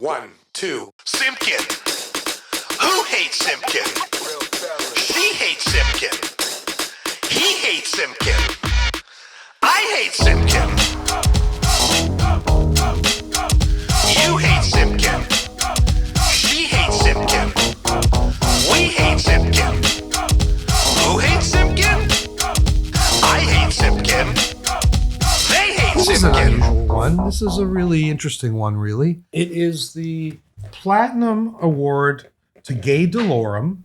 1, 2. Simkin. Who hates Simkin? She hates Simkin. He hates Simkin. I hate Simkin. You hate Simkin. She hates Simkin. We hate Simkin. Who hates Simkin? I hate Simkin. They hate This is an Simkin. unusual one. This is a really interesting one, really. It is the Platinum Award to Gaye Delorme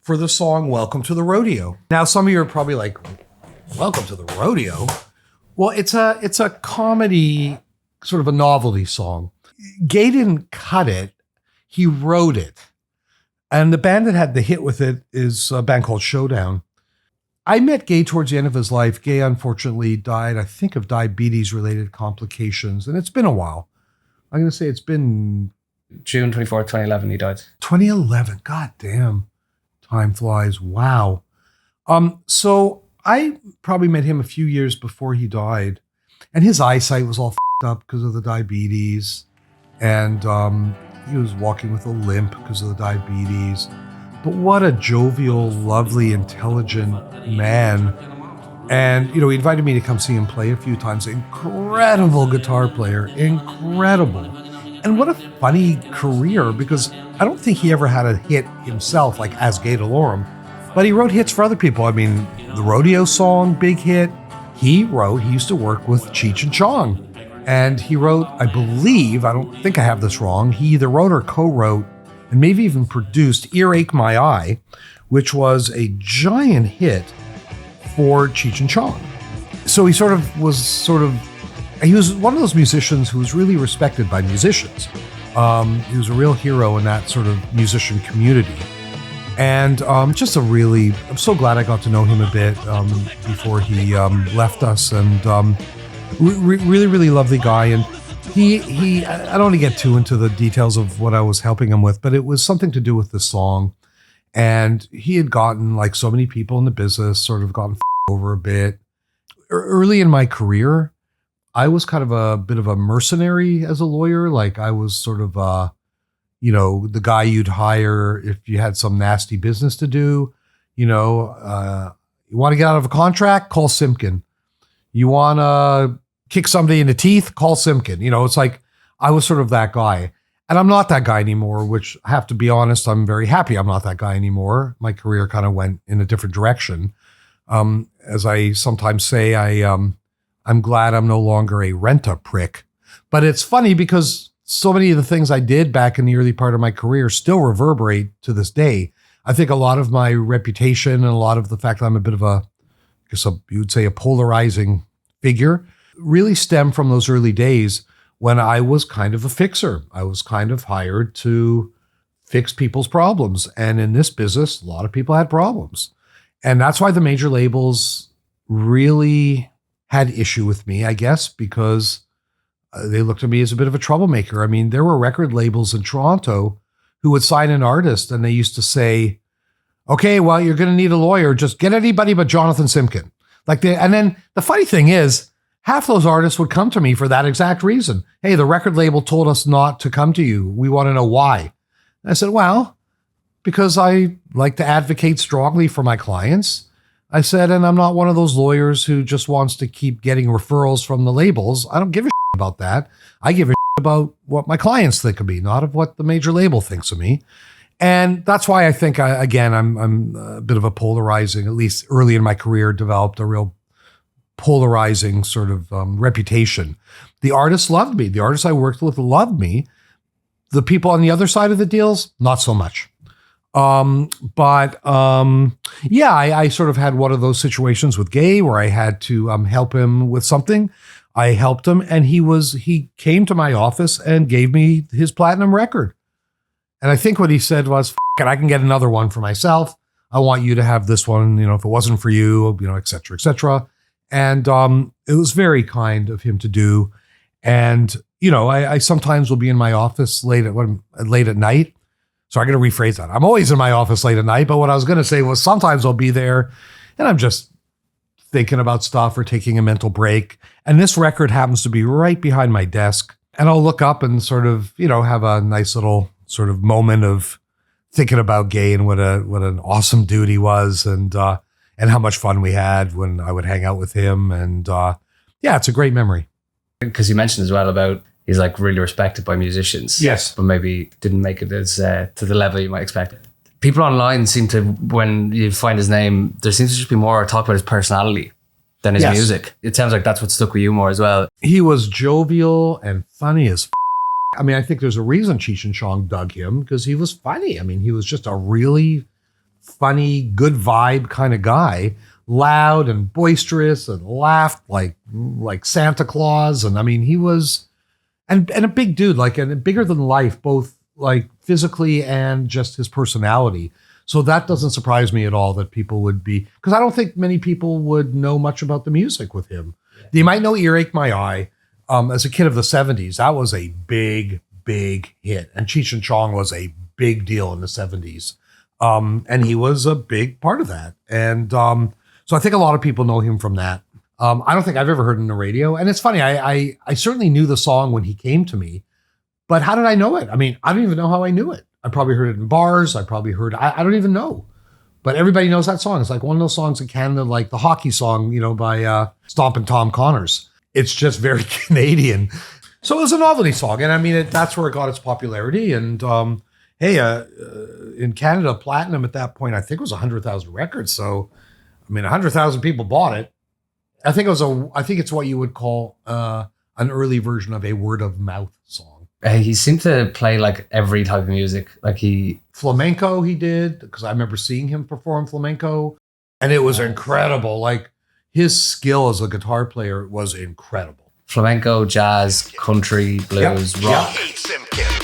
for the song Welcome to the Rodeo. Now, some of you are probably like, Welcome to the Rodeo? Well, it's a comedy, sort of a novelty song. Gaye didn't cut it. He wrote it. And the band that had the hit with it is a band called Showdown. I met Gaye towards the end of his life. Gaye unfortunately died, I think, of diabetes-related complications. And it's been a while. I'm going to say it's been... June 24th, 2011, he died. 2011. God damn. Time flies. Wow. So I probably met him a few years before he died. And his eyesight was all f***ed up because of the diabetes. And he was walking with a limp because of the diabetes. But what a jovial, lovely, intelligent man. And, you know, he invited me to come see him play a few times. Incredible guitar player. Incredible. And what a funny career, because I don't think he ever had a hit himself, like as Gaye Delorme. But he wrote hits for other people. I mean, the Rodeo Song, big hit. He used to work with Cheech Chong. And he wrote, I believe, I don't think I have this wrong, he either wrote or co-wrote and maybe even produced Earache My Eye, which was a giant hit for Cheech Chong. So he was one of those musicians who was really respected by musicians. He was a real hero in that sort of musician community. And I'm so glad I got to know him a bit before he left us. And really, really lovely guy. And I don't want to get too into the details of what I was helping him with, but it was something to do with the song. And he had gotten, like so many people in the business, sort of gotten over a bit. Early in my career, I was kind of a bit of a mercenary as a lawyer. Like I was sort of, the guy you'd hire if you had some nasty business to do. You want to get out of a contract? Call Simkin. You want to kick somebody in the teeth? Call Simkin. It's like I was sort of that guy. And I'm not that guy anymore, which I have to be honest, I'm very happy I'm not that guy anymore. My career kind of went in a different direction. As I sometimes say, I'm glad I'm no longer a rent-a-prick. But it's funny because so many of the things I did back in the early part of my career still reverberate to this day. I think a lot of my reputation and a lot of the fact that I'm a bit of you would say a polarizing figure, really stem from those early days when I was kind of a fixer. I was kind of hired to fix people's problems. And in this business, a lot of people had problems. And that's why the major labels really had issue with me, I guess, because they looked at me as a bit of a troublemaker. I mean, there were record labels in Toronto who would sign an artist and they used to say, okay, well, you're going to need a lawyer. Just get anybody but Jonathan Simkin. And then the funny thing is, half those artists would come to me for that exact reason. Hey, the record label told us not to come to you. We want to know why. And I said, well, because I like to advocate strongly for my clients. I said, and I'm not one of those lawyers who just wants to keep getting referrals from the labels. I don't give a shit about that. I give a shit about what my clients think of me, not of what the major label thinks of me. And that's why I think, I'm a bit of a polarizing, at least early in my career, developed a real polarizing sort of reputation. The artists loved me. The artists I worked with loved me. The people on the other side of the deals, not so much. I sort of had one of those situations with Gaye where I had to help him with something. I helped him and he came to my office and gave me his platinum record. And I think what he said was, F it, I can get another one for myself. I want you to have this one, if it wasn't for you, et cetera, et cetera. And it was very kind of him to do. And, I sometimes will be in my office late at night. So I'm going to rephrase that. I'm always in my office late at night, but what I was going to say was sometimes I'll be there and I'm just thinking about stuff or taking a mental break. And this record happens to be right behind my desk. And I'll look up and sort of, have a nice little sort of moment of thinking about Gaye and what an awesome dude he was, and how much fun we had when I would hang out with him. And it's a great memory. Because you mentioned as well about he's like really respected by musicians. Yes. But maybe didn't make it as to the level you might expect. People online seem to, when you find his name, there seems to just be more talk about his personality than his music. It sounds like that's what stuck with you more as well. He was jovial and funny as I mean, I think there's a reason Cheech and Chong dug him, because he was funny. I mean, he was just a really funny, good vibe kind of guy, loud and boisterous and laughed like Santa Claus. And I mean, he was, and a big dude, and bigger than life, both like physically and just his personality. So that doesn't surprise me at all that people would be, because I don't think many people would know much about the music with him. You might know Earache My Eye. As a kid of the 70s, that was a big, big hit. And Cheech and Chong was a big deal in the 70s. And he was a big part of that. And so I think a lot of people know him from that. I don't think I've ever heard him on the radio. And it's funny, I certainly knew the song when he came to me, but how did I know it? I mean, I don't even know how I knew it. I probably heard it in bars. I probably heard, I don't even know. But everybody knows that song. It's like one of those songs in Canada, like the hockey song, by Stompin' Tom Connors. It's just very Canadian. So it was a novelty song. And I mean, that's where it got its popularity. And in Canada, platinum at that point, I think it was 100,000 records. So, I mean, 100,000 people bought it. I think it's what you would call an early version of a word of mouth song. He seemed to play like every type of music. Flamenco he did, because I remember seeing him perform flamenco. And it was incredible. Like, his skill as a guitar player was incredible. Flamenco, jazz, country, blues, rock. I Hate Simkin.